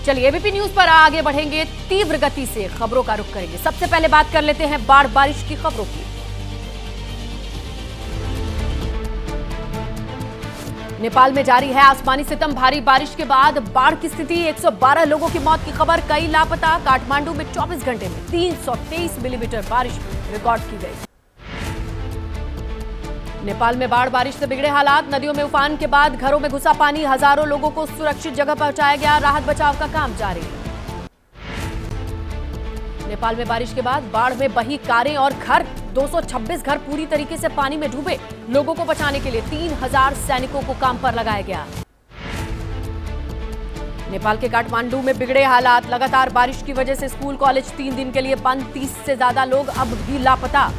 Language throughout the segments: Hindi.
चलिए एबीपी न्यूज पर आगे बढ़ेंगे, तीव्र गति से खबरों का रुख करेंगे। सबसे पहले बात कर लेते हैं बाढ़ बारिश की खबरों की। नेपाल में जारी है आसमानी सितम। भारी बारिश के बाद बाढ़ की स्थिति, 112 लोगों की मौत की खबर, कई लापता। काठमांडू में 24 घंटे में 323 मिलीमीटर बारिश रिकॉर्ड की गई। नेपाल में बाढ़ बारिश से बिगड़े हालात। नदियों में उफान के बाद घरों में घुसा पानी, हजारों लोगों को सुरक्षित जगह पहुंचाया गया। राहत बचाव का काम जारी। नेपाल में बारिश के बाद बाढ़ में बही कारें और घर, 226 घर पूरी तरीके से पानी में डूबे। लोगों को बचाने के लिए 3000 सैनिकों को काम पर लगाया गया। नेपाल के काठमांडू में बिगड़े हालात। लगातार बारिश की वजह से स्कूल कॉलेज 3 दिन के लिए बंद। 30 से ज्यादा लोग अब भी लापता।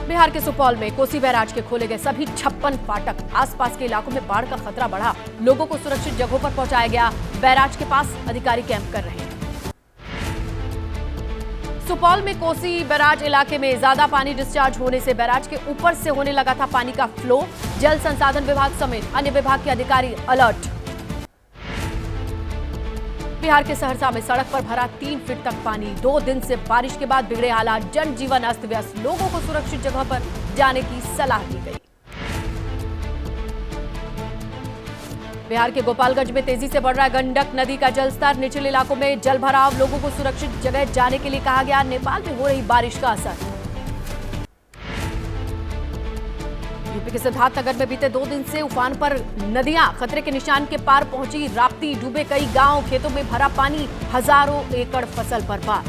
बिहार के सुपौल में कोसी बैराज के खोले गए सभी 56 फाटक। आसपास के इलाकों में बाढ़ का खतरा बढ़ा। लोगों को सुरक्षित जगहों पर पहुंचाया गया। बैराज के पास अधिकारी कैंप कर रहे हैं। सुपौल में कोसी बैराज इलाके में ज्यादा पानी डिस्चार्ज होने से बैराज के ऊपर से होने लगा था पानी का फ्लो। जल संसाधन विभाग समेत अन्य विभाग के अधिकारी अलर्ट। बिहार के सहरसा में सड़क पर भरा 3 फीट तक पानी। 2 दिन से बारिश के बाद बिगड़े हालात। जनजीवन अस्त व्यस्त। लोगों को सुरक्षित जगह पर जाने की सलाह दी गई। बिहार के गोपालगंज में तेजी से बढ़ रहा है गंडक नदी का जलस्तर। निचले इलाकों में जल भराव। लोगों को सुरक्षित जगह जाने के लिए कहा गया। नेपाल में हो रही बारिश का असर। यूपी के सिद्धार्थनगर में बीते 2 दिन से उफान पर नदियां खतरे के निशान के पार पहुंची। राप्ती, डूबे कई गांव, खेतों में भरा पानी, हजारों एकड़ फसल बर्बाद।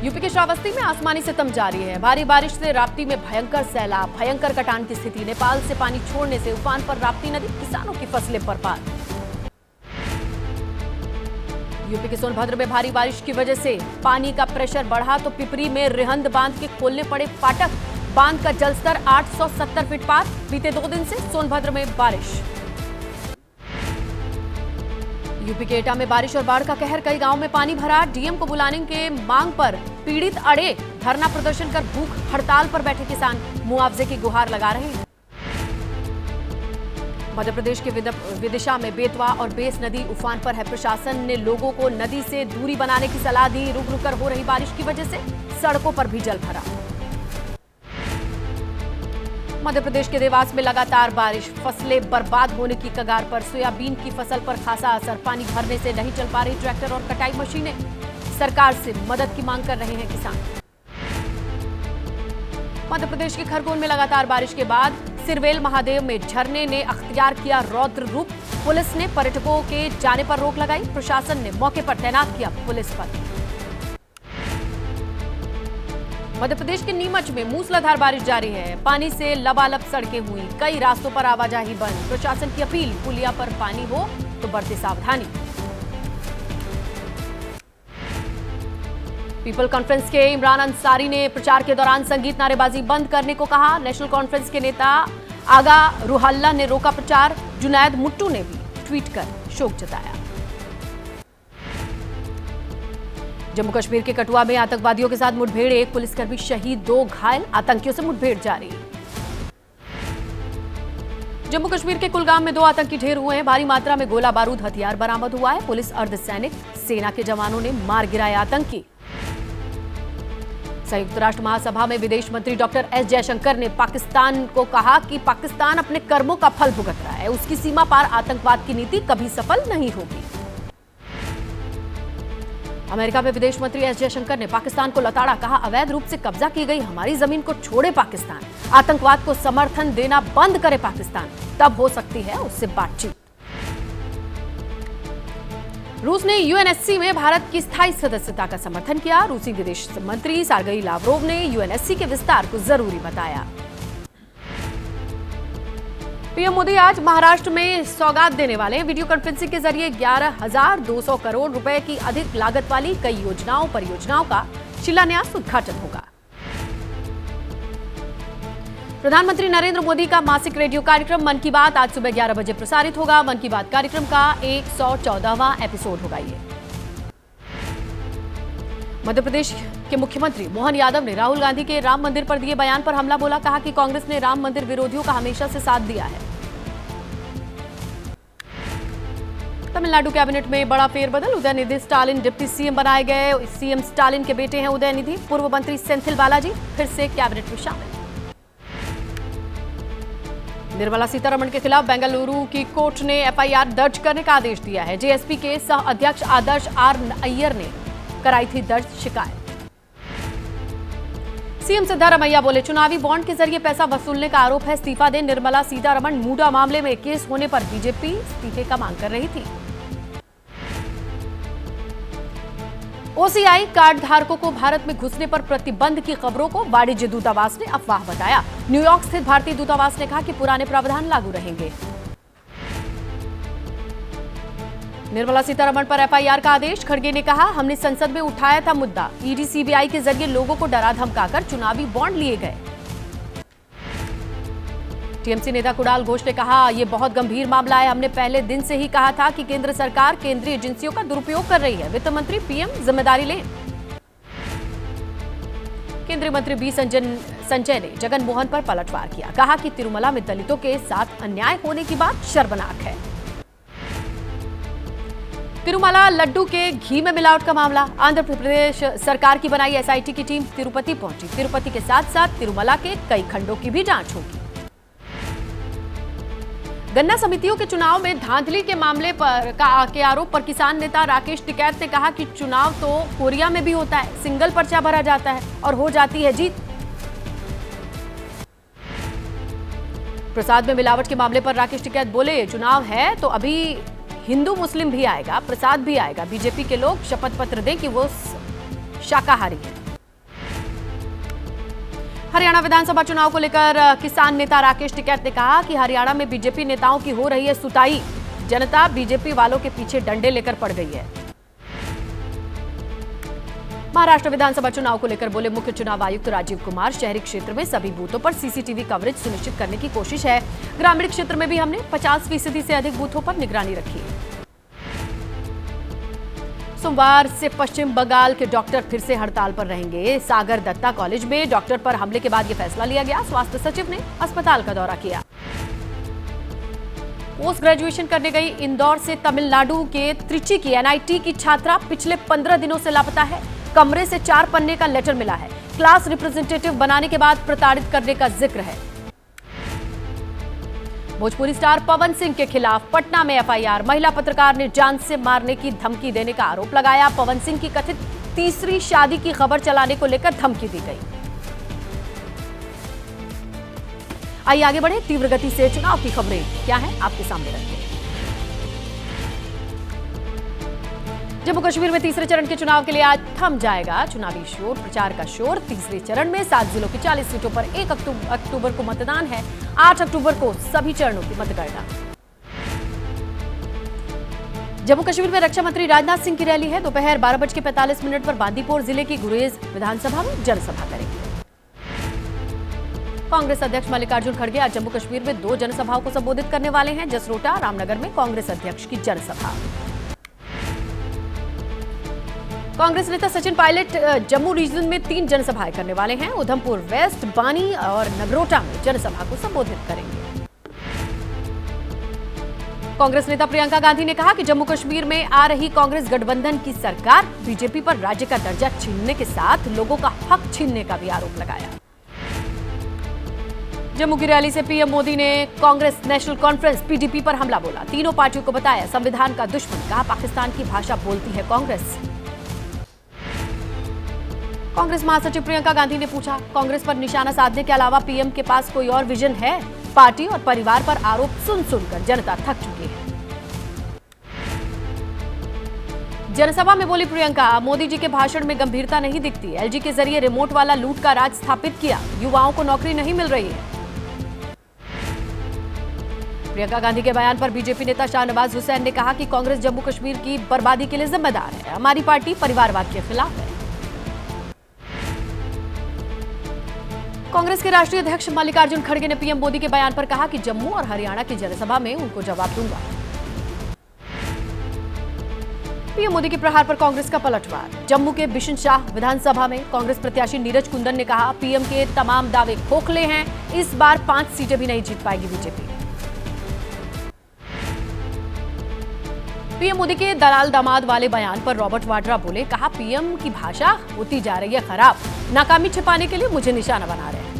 यूपी के श्रावस्ती में आसमानी सितम जारी है। भारी बारिश से राप्ती में भयंकर सैलाब, भयंकर कटान की स्थिति। नेपाल से पानी छोड़ने से उफान पर राप्ती नदी, किसानों की फसलें बर्बाद। यूपी के सोनभद्र में भारी बारिश की वजह से पानी का प्रेशर बढ़ा तो पिपरी में रिहंद बांध के खोलने पड़े फाटक। बांध का जलस्तर 870 फीट पार। बीते 2 दिन से सोनभद्र में बारिश। यूपी के एटा में बारिश और बाढ़ का कहर। कई गांवों में पानी भरा। डीएम को बुलाने के मांग पर पीड़ित अड़े। धरना प्रदर्शन कर भूख हड़ताल पर बैठे किसान मुआवजे की गुहार लगा रहे हैं। मध्य प्रदेश के विदिशा में बेतवा और बेस नदी उफान पर है। प्रशासन ने लोगों को नदी से दूरी बनाने की सलाह दी। रुक रुक कर हो रही बारिश की वजह से सड़कों पर भी जल भरा। मध्य प्रदेश के देवास में लगातार बारिश। फसलें बर्बाद होने की कगार पर। सोयाबीन की फसल पर खासा असर। पानी भरने से नहीं चल पा रही ट्रैक्टर और कटाई मशीनें। सरकार से मदद की मांग कर रहे हैं किसान। मध्य प्रदेश के खरगोन में लगातार बारिश के बाद सिरवेल महादेव में झरने ने अख्तियार किया रौद्र रूप। पुलिस ने पर्यटकों के जाने पर रोक लगाई। प्रशासन ने मौके पर तैनात किया पुलिस बल। मध्य प्रदेश के नीमच में मूसलाधार बारिश जारी है। पानी से लबालब सड़कें हुई। कई रास्तों पर आवाजाही बंद। प्रशासन की अपील, पुलिया पर पानी हो तो बरते सावधानी। पीपल कॉन्फ्रेंस के इमरान अंसारी ने प्रचार के दौरान संगीत नारेबाजी बंद करने को कहा। नेशनल कॉन्फ्रेंस के नेता आगा रूहल्ला ने रोका प्रचार। जुनैद मुट्टू ने भी ट्वीट कर शोक जताया। जम्मू कश्मीर के कठुआ में आतंकवादियों के साथ मुठभेड़। 1 पुलिसकर्मी शहीद, 2 घायल। आतंकियों से मुठभेड़ जारी। जम्मू कश्मीर के कुलगाम में 2 आतंकी ढेर हुए हैं। भारी मात्रा में गोला बारूद हथियार बरामद हुआ है। पुलिस, अर्धसैनिक, सेना के जवानों ने मार गिराए आतंकी। संयुक्त राष्ट्र महासभा में विदेश मंत्री डॉक्टर एस जयशंकर ने पाकिस्तान को कहा कि पाकिस्तान अपने कर्मों का फल भुगत रहा है। उसकी सीमा पार आतंकवाद की नीति कभी सफल नहीं होगी। अमेरिका में विदेश मंत्री एस जयशंकर ने पाकिस्तान को लताड़ा। कहा, अवैध रूप से कब्जा की गई हमारी जमीन को छोड़े पाकिस्तान। आतंकवाद को समर्थन देना बंद करे पाकिस्तान, तब हो सकती है उससे बातचीत। रूस ने यूएनएससी में भारत की स्थायी सदस्यता का समर्थन किया। रूसी विदेश मंत्री सर्गेई लावरोव ने यूएनएससी के विस्तार को जरूरी बताया। पीएम मोदी आज महाराष्ट्र में सौगात देने वाले हैं। वीडियो कॉन्फ्रेंसिंग के जरिए 11,200 करोड़ रुपए की अधिक लागत वाली कई परियोजनाओं का शिलान्यास, उद्घाटन होगा। प्रधानमंत्री नरेंद्र मोदी का मासिक रेडियो कार्यक्रम मन की बात आज सुबह 11 बजे प्रसारित होगा। मन की बात कार्यक्रम का 114वां एपिसोड होगा ये। मध्य प्रदेश के मुख्यमंत्री मोहन यादव ने राहुल गांधी के राम मंदिर पर दिए बयान पर हमला बोला। कहा कि कांग्रेस ने राम मंदिर विरोधियों का हमेशा से साथ दिया है। तमिलनाडु कैबिनेट में बड़ा फेरबदल, उदयनिधि स्टालिन डिप्टी सीएम बनाए गए। सीएम स्टालिन के बेटे हैं उदयनिधि। पूर्व मंत्री सेंथिल बालाजी फिर से कैबिनेट में शामिल। निर्मला सीतारमण के खिलाफ बेंगलुरु की कोर्ट ने एफआईआर दर्ज करने का आदेश दिया है। जेएसपी के सह अध्यक्ष आदर्श आर अय्यर ने कराई थी दर्ज शिकायत। सीएम सिद्धारमैया बोले, चुनावी बॉन्ड के जरिए पैसा वसूलने का आरोप है, इस्तीफा दें। निर्मला सीतारमण मूडा मामले में केस होने पर बीजेपी इस्तीफे का मांग कर रही थी। ओसीआई कार्ड धारकों को भारत में घुसने पर प्रतिबंध की खबरों को वाणिज्य दूतावास ने अफवाह बताया। न्यूयॉर्क स्थित भारतीय दूतावास ने कहा कि पुराने प्रावधान लागू रहेंगे। निर्मला सीतारमण पर एफआईआर का आदेश। खड़गे ने कहा, हमने संसद में उठाया था मुद्दा। ईडी सीबीआई के जरिए लोगों को डरा धमकाकर चुनावी बॉन्ड लिए गए। टीएमसी नेता कुणाल घोष ने कहा, यह बहुत गंभीर मामला है। हमने पहले दिन से ही कहा था कि केंद्र सरकार केंद्रीय एजेंसियों का दुरुपयोग कर रही है। वित्त मंत्री पीएम जिम्मेदारी लें। केंद्रीय मंत्री बी संजय ने जगन मोहन पर पलटवार किया। कहा कि तिरुमला में दलितों के साथ अन्याय होने की बात शर्मनाक है। तिरुमला लड्डू के घी में मिलावट का मामला। आंध्र प्रदेश सरकार की बनाई एसआईटी की टीम तिरुपति पहुंची। तिरुपति के साथ साथ तिरुमला के कई खंडों की भी जांच होगी। गन्ना समितियों के चुनाव में धांधली के मामले के आरोप पर किसान नेता राकेश टिकैत ने कहा कि चुनाव तो कोरिया में भी होता है, सिंगल पर्चा भरा जाता है और हो जाती है जीत। प्रसाद में मिलावट के मामले पर राकेश टिकैत बोले, चुनाव है तो अभी हिंदू मुस्लिम भी आएगा, प्रसाद भी आएगा। बीजेपी के लोग शपथ पत्र दें कि वो शाकाहारी है। हरियाणा विधानसभा चुनाव को लेकर किसान नेता राकेश टिकैत ने कहा कि हरियाणा में बीजेपी नेताओं की हो रही है सुताई। जनता बीजेपी वालों के पीछे डंडे लेकर पड़ गई है। महाराष्ट्र विधानसभा चुनाव को लेकर बोले मुख्य चुनाव आयुक्त राजीव कुमार, शहरी क्षेत्र में सभी बूथों पर सीसीटीवी कवरेज सुनिश्चित करने की कोशिश है। ग्रामीण क्षेत्र में भी हमने 50% से अधिक बूथों पर निगरानी रखी है। सोमवार से पश्चिम बंगाल के डॉक्टर फिर से हड़ताल पर रहेंगे। सागर दत्ता कॉलेज में डॉक्टर पर हमले के बाद यह फैसला लिया गया। स्वास्थ्य सचिव ने अस्पताल का दौरा किया। पोस्ट ग्रेजुएशन करने गई इंदौर से तमिलनाडु के त्रिची की एनआईटी की छात्रा पिछले 15 दिनों से लापता है। कमरे से 4 पन्ने का लेटर मिला है। क्लास रिप्रेजेंटेटिव बनाने के बाद प्रताड़ित करने का जिक्र है। भोजपुरी स्टार पवन सिंह के खिलाफ पटना में एफआईआर। महिला पत्रकार ने जान से मारने की धमकी देने का आरोप लगाया। पवन सिंह की कथित तीसरी शादी की खबर चलाने को लेकर धमकी दी गई। आइए आगे बढ़े, तीव्र गति से चुनाव की खबरें क्या है आपके सामने रखते हैं। जम्मू कश्मीर में तीसरे चरण के चुनाव के लिए आज थम जाएगा चुनावी शोर, प्रचार का शोर। तीसरे चरण में 7 जिलों की 40 सीटों पर 1 अक्टूबर को मतदान है। 8 अक्टूबर को सभी चरणों की मतगणना। जम्मू कश्मीर में रक्षा मंत्री राजनाथ सिंह की रैली है। दोपहर 12:45 पर बांदीपोर जिले की गुरेज विधानसभा में जनसभा करेंगे। कांग्रेस अध्यक्ष मल्लिकार्जुन खड़गे आज जम्मू कश्मीर में 2 जनसभाओं को संबोधित करने वाले हैं। जसरोटा, रामनगर में कांग्रेस अध्यक्ष की जनसभा। कांग्रेस नेता सचिन पायलट जम्मू रीजन में 3 जनसभाएं करने वाले हैं। उधमपुर वेस्ट, बानी और नगरोटा में जनसभा को संबोधित करेंगे। कांग्रेस नेता प्रियंका गांधी ने कहा कि जम्मू कश्मीर में आ रही कांग्रेस गठबंधन की सरकार बीजेपी पर राज्य का दर्जा छीनने के साथ लोगों का हक छीनने का भी आरोप लगाया। जम्मू की रैली से पीएम मोदी ने कांग्रेस नेशनल कॉन्फ्रेंस पीडीपी पर हमला बोला। तीनों पार्टियों को बताया संविधान का दुश्मन। कहा पाकिस्तान की भाषा बोलती है कांग्रेस। कांग्रेस महासचिव प्रियंका गांधी ने पूछा, कांग्रेस पर निशाना साधने के अलावा पीएम के पास कोई और विजन है? पार्टी और परिवार पर आरोप सुन सुनकर जनता थक चुकी है। जनसभा में बोली प्रियंका, मोदी जी के भाषण में गंभीरता नहीं दिखती। एलजी के जरिए रिमोट वाला लूट का राज स्थापित किया। युवाओं को नौकरी नहीं मिल रही है। प्रियंका गांधी के बयान पर बीजेपी नेता शाहनवाज हुसैन ने कहा कि कांग्रेस जम्मू कश्मीर की बर्बादी के लिए जिम्मेदार है। हमारी पार्टी परिवारवाद के खिलाफ है। कांग्रेस के राष्ट्रीय अध्यक्ष मल्लिकार्जुन खड़गे ने पीएम मोदी के बयान पर कहा कि जम्मू और हरियाणा की जनसभा में उनको जवाब दूंगा। पीएम मोदी के प्रहार पर कांग्रेस का पलटवार। जम्मू के बिशन शाह विधानसभा में कांग्रेस प्रत्याशी नीरज कुंदन ने कहा, पीएम के तमाम दावे खोखले हैं। इस बार 5 सीटें भी नहीं जीत पाएगी बीजेपी। पीएम मोदी के दलाल दामाद वाले बयान पर रॉबर्ट वाड्रा बोले, कहा पीएम की भाषा होती जा रही है खराब, नाकामी छिपाने के लिए मुझे निशाना बना रहे हैं।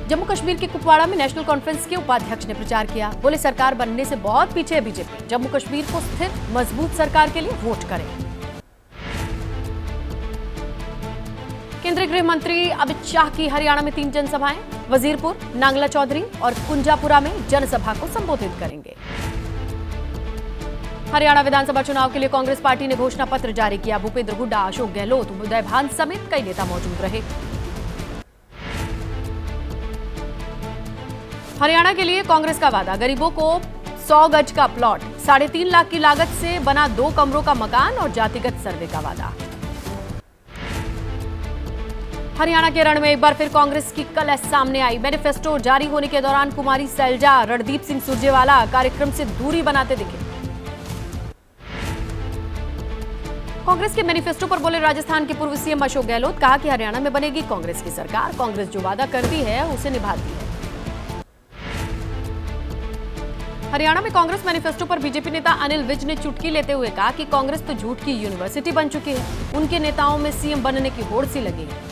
जम्मू कश्मीर के कुपवाड़ा में नेशनल कॉन्फ्रेंस के उपाध्यक्ष ने प्रचार किया, बोले सरकार बनने से बहुत पीछे है बीजेपी, जम्मू कश्मीर को स्थिर मजबूत सरकार के लिए वोट करें। केंद्रीय गृह मंत्री अमित शाह की हरियाणा में 3 जनसभाएं, वजीरपुर, नांगला चौधरी और कुंजापुरा में जनसभा को संबोधित करेंगे। हरियाणा विधानसभा चुनाव के लिए कांग्रेस पार्टी ने घोषणा पत्र जारी किया, भूपेंद्र हुड्डा, अशोक गहलोत, उदय भान समेत कई नेता मौजूद रहे। हरियाणा के लिए कांग्रेस का वादा, गरीबों को 100 गज का प्लॉट, 3.5 लाख की लागत से बना 2 कमरों का मकान और जातिगत सर्वे का वादा। हरियाणा के रण में एक बार फिर कांग्रेस की कलह सामने आई, मैनिफेस्टो जारी होने के दौरान कुमारी सैलजा, रणदीप सिंह सुरजेवाला कार्यक्रम से दूरी बनाते दिखे। कांग्रेस के मैनिफेस्टो पर बोले राजस्थान के पूर्व सीएम अशोक गहलोत, कहा कि हरियाणा में बनेगी कांग्रेस की सरकार, कांग्रेस जो वादा करती है उसे निभाती है। हरियाणा में कांग्रेस मैनिफेस्टो पर बीजेपी नेता अनिल विज ने चुटकी लेते हुए कहा कि कांग्रेस तो झूठ की यूनिवर्सिटी बन चुकी है, उनके नेताओं में सीएम बनने की होड़ सी लगी है।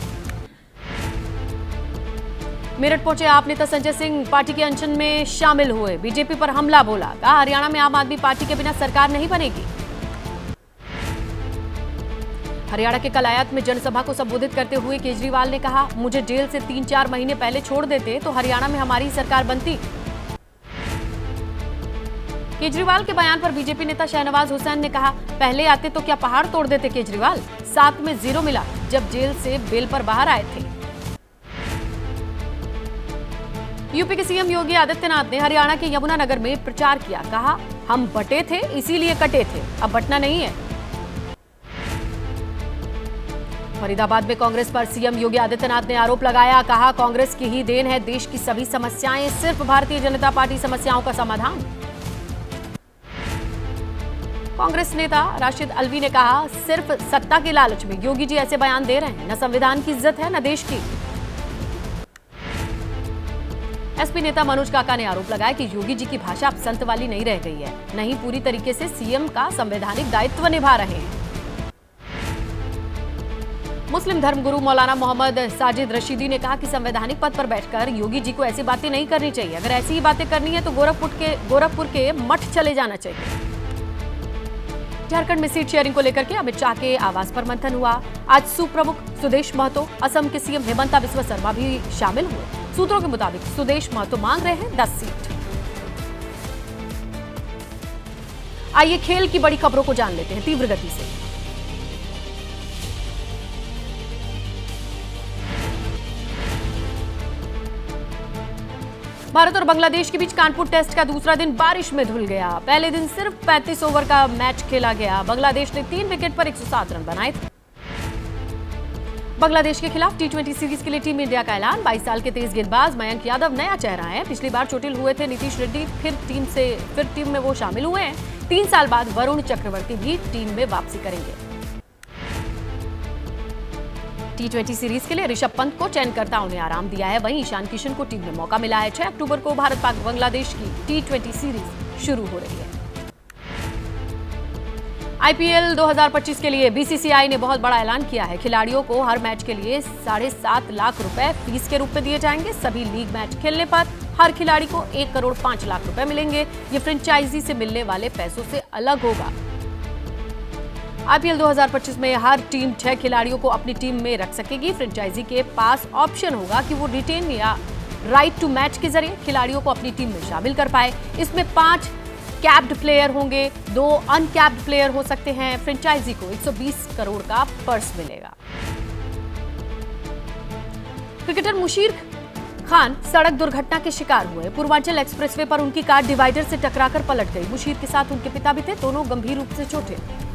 मेरठ पहुंचे आप नेता संजय सिंह पार्टी के अनशन में शामिल हुए, बीजेपी पर हमला बोला, कहा हरियाणा में आम आदमी पार्टी के बिना सरकार नहीं बनेगी। हरियाणा के कलायत में जनसभा को संबोधित करते हुए केजरीवाल ने कहा, मुझे जेल से 3-4 महीने पहले छोड़ देते तो हरियाणा में हमारी सरकार बनती। केजरीवाल के बयान पर बीजेपी नेता शहनवाज हुसैन ने कहा, पहले आते तो क्या पहाड़ तोड़ देते केजरीवाल, 7 में 0 मिला जब जेल से बेल पर बाहर आए थे। यूपी के सीएम योगी आदित्यनाथ ने हरियाणा के यमुनानगर में प्रचार किया, कहा हम बटे थे इसीलिए कटे थे, अब बटना नहीं है। फरीदाबाद में कांग्रेस पर सीएम योगी आदित्यनाथ ने आरोप लगाया, कहा कांग्रेस की ही देन है देश की सभी समस्याएं, सिर्फ भारतीय जनता पार्टी समस्याओं का समाधान। कांग्रेस नेता राशिद अलवी ने कहा, सिर्फ सत्ता के लालच में योगी जी ऐसे बयान दे रहे हैं, न संविधान की इज्जत है न देश की। एसपी नेता मनोज काका ने आरोप लगाया कि योगी जी की भाषा अब संत वाली नहीं रह गई है, नहीं पूरी तरीके से सीएम का संवैधानिक दायित्व निभा रहे हैं। मुस्लिम धर्मगुरु मौलाना मोहम्मद साजिद रशीदी ने कहा कि संवैधानिक पद पर बैठकर योगी जी को ऐसी बातें नहीं करनी चाहिए, अगर ऐसी ही बातें करनी है तो गोरखपुर के मठ चले जाना चाहिए। झारखंड में सीट शेयरिंग को लेकर के अमित शाह के आवास पर मंथन हुआ। आज सुप्रमुख सुदेश महतो, असम के सीएम हेमंता बिस्वा शर्मा भी शामिल हुए। सूत्रों के मुताबिक सुदेश महतो मांग रहे हैं 10 सीट। आइए खेल की बड़ी खबरों को जान लेते हैं तीव्र गति से। भारत और बांग्लादेश के बीच कानपुर टेस्ट का दूसरा दिन बारिश में धुल गया। पहले दिन सिर्फ 35 ओवर का मैच खेला गया। बांग्लादेश ने 3 विकेट पर 107 रन बनाए थे। बांग्लादेश के खिलाफ T20 सीरीज के लिए टीम इंडिया का ऐलान। 22 साल के तेज गेंदबाज मयंक यादव नया चेहरा है। पिछली बार चोटिल हुए थे नीतीश रेड्डी, फिर टीम में वो शामिल हुए हैं। 3 साल बाद वरुण चक्रवर्ती भी टीम में वापसी करेंगे। T20 सीरीज के लिए ऋषभ पंत को चयनकर्ताओं ने आराम दिया है, वहीं ईशान किशन को टीम में मौका मिला है। 6 अक्टूबर को भारत पाक बांग्लादेश की T20 सीरीज शुरू हो रही है। IPL 2025 के लिए BCCI ने बहुत बड़ा ऐलान किया है। खिलाड़ियों को हर मैच के लिए 7.5 लाख रुपए फीस के रूप में दिए जाएंगे। सभी लीग मैच खेलने पर हर खिलाड़ी को 1 करोड़ 5 लाख रुपए मिलेंगे। ये फ्रेंचाइजी से मिलने वाले पैसों से अलग होगा। IPL 2025 में हर टीम 6 खिलाड़ियों को अपनी टीम में रख सकेगी। फ्रेंचाइजी के पास ऑप्शन होगा कि वो रिटेन या राइट टू मैच के जरिए खिलाड़ियों को अपनी टीम में शामिल कर पाए। इसमें 5 कैप्ड प्लेयर होंगे, 2 अनकैप्ड प्लेयर हो सकते हैं। फ्रेंचाइजी को 120 करोड़ का पर्स मिलेगा। क्रिकेटर मुशीर खान सड़क दुर्घटना के शिकार हुए। पूर्वांचल एक्सप्रेसवे पर उनकी कार डिवाइडर से टकराकर पलट गई। मुशीर के साथ उनके पिता भी थे, दोनों गंभीर रूप से चोटिल।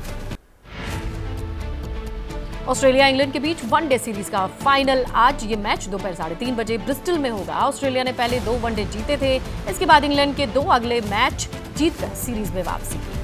ऑस्ट्रेलिया इंग्लैंड के बीच वनडे सीरीज का फाइनल आज। ये मैच दोपहर 3:30 बजे ब्रिस्टल में होगा। ऑस्ट्रेलिया ने पहले 2 वनडे जीते थे, इसके बाद इंग्लैंड के 2 अगले मैच जीतकर सीरीज में वापसी की।